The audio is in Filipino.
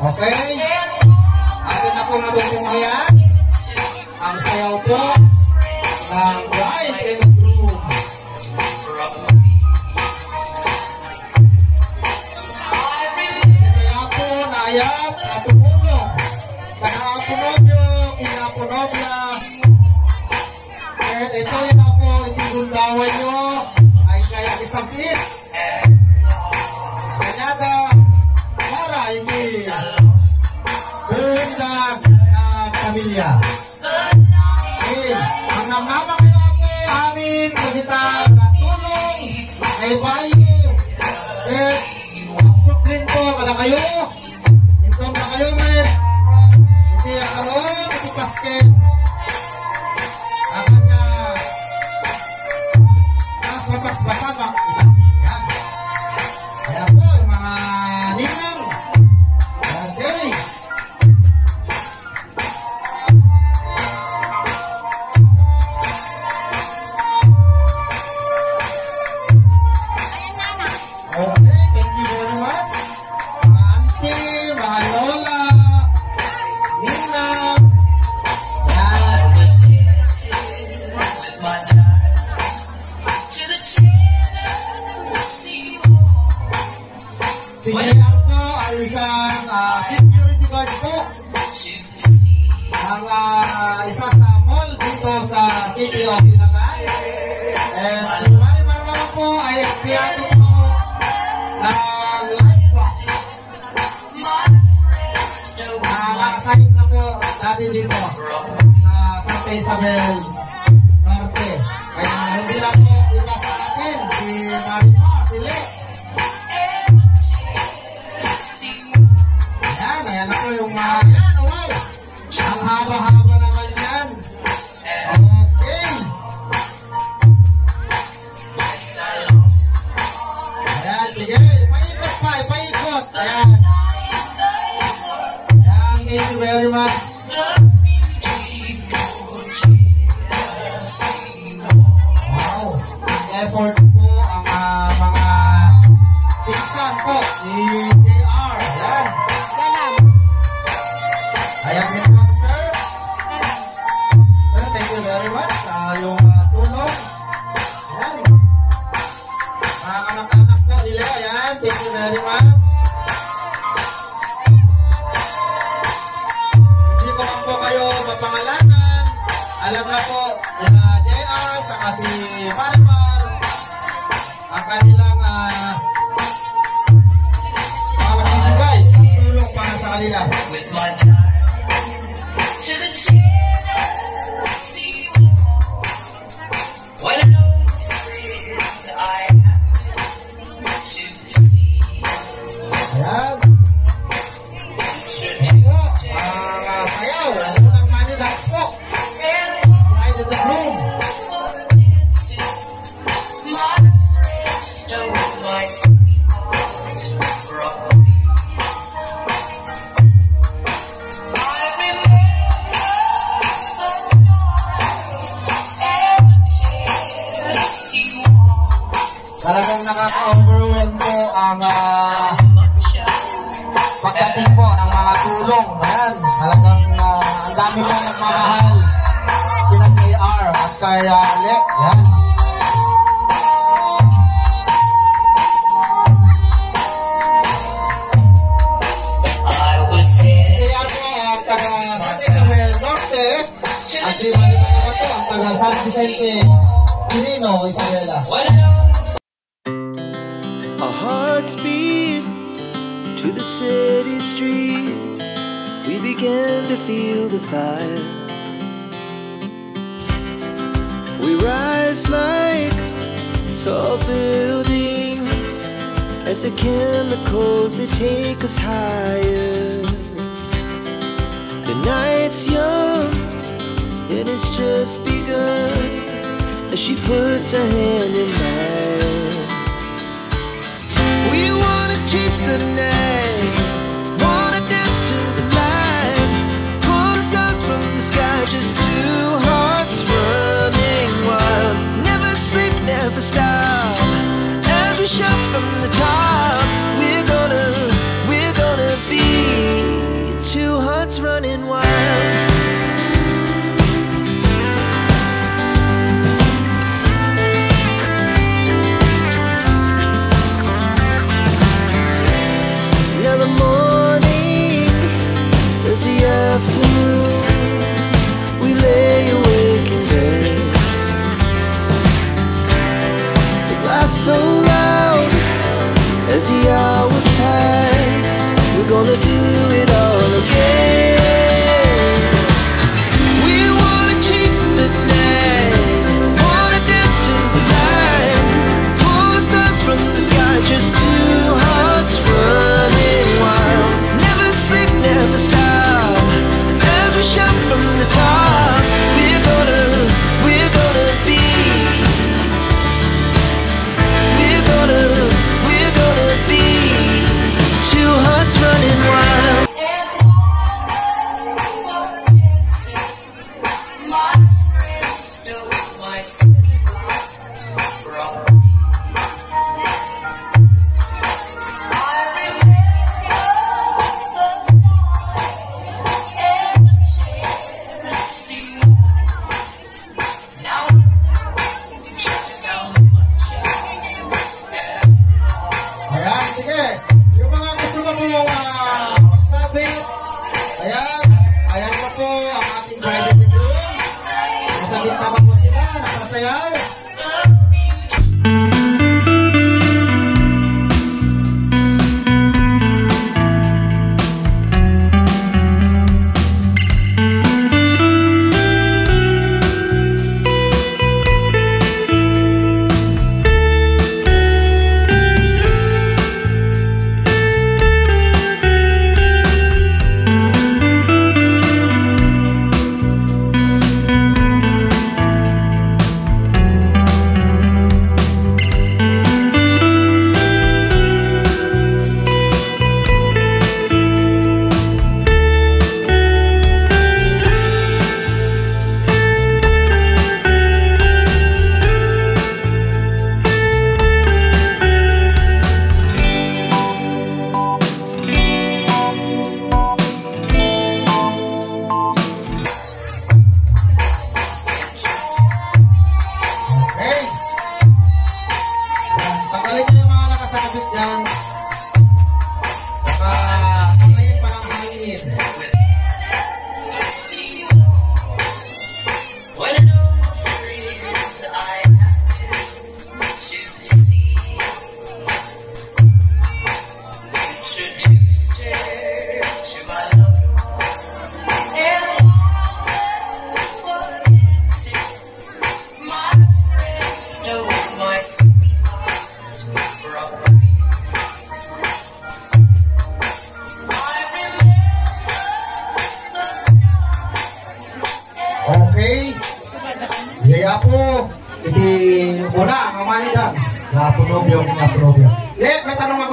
Okay? Atin na po natutunghayan ang sayaw po ng Bride and Groom. Kaya po naayat at tumulong. Kanapunog nyo, kinapunog na. At ito yun na po, itiguldawan nyo ay kaya isang fit. Kanyada, para hindi buundag na pamilya. Ang namnama kayo po amin, magitang katulong ay bayo. At suklin po, kada kayo. Ito na kayo, men. Hindi ang karoon, iti pasket. Ang kanya nasabas-basama. Yan. Kaya po, yung mga ninang. Okay. Okay, thank you very much. Mga auntie, mga lola, ninang. Yan. Si JR po ay isang security guard po. Ang isa sa mall dito sa City of Ilagan. And si Marimar naman po ay empleyado po ng lifeboat. Nakasahit na po natin dito sa Santa Isabel Norte. Kaya hindi lang po iba sa atin si Marimar, si Le. Ayan na po yung mga yan. Wow! Ang haba-haba naman yan. Okay. Ayan, sige. Ipaikot pa, ipaikot. Ayan. Ayan, thank you very much. Wow. Effort po ang mga pinsan po ni JR. Ayan. Ayan din po, sir. Sir, thank you very much sa yung tulong. Ayan. Mga kamag-anak po nila. Ayan, thank you very much. Hindi ko lang po kayo mapangalanan. Alam na po nila JR saka si Marimar ang kanilang magbibigay ng tulong para sa kanila. Ayan. Ang sayaw, unang manidak po. Bride and Groom. Talagang nakaka-overwhelm po ang pagdating po ng mga tulong. Ayan, talagang ang dami po nagmamahal kina JR at kay Le. Ayan. Si JR po ang taga Santa Isabel Norte at si Marimar naman po ang taga San Vicente Quirino, Isabela. Our hearts beat to the city streets. We began to feel the fire. We rise like tall buildings as the chemicals they take us higher. The night's young and it's just begun as she puts her hand in mine. We wanna chase the night, wanna dance to the light, pull the stars from the sky, just two hearts running wild. Never sleep, never stop, as we shout from the top. We're gonna years pass, we're gonna do it all again. We wanna chase the night, wanna dance to the light, pull the stars from the sky, just two hearts running wild. Never sleep, never stop, as we shout from the top. We're gonna be, we're gonna be two hearts running wild. Ayan, sige. Yung mga gusto mo po magsabi, ayan po po ang ating bride and groom. Nasa gitna pa po sila, nasasayaw. Tanggalin nyo yung mga nakasabit dyan. Baka ngayon pa lang hangin. Okay. Yaya po. Iti una ang money dance. Napunobyo, kinaprobyo. May tanong ako.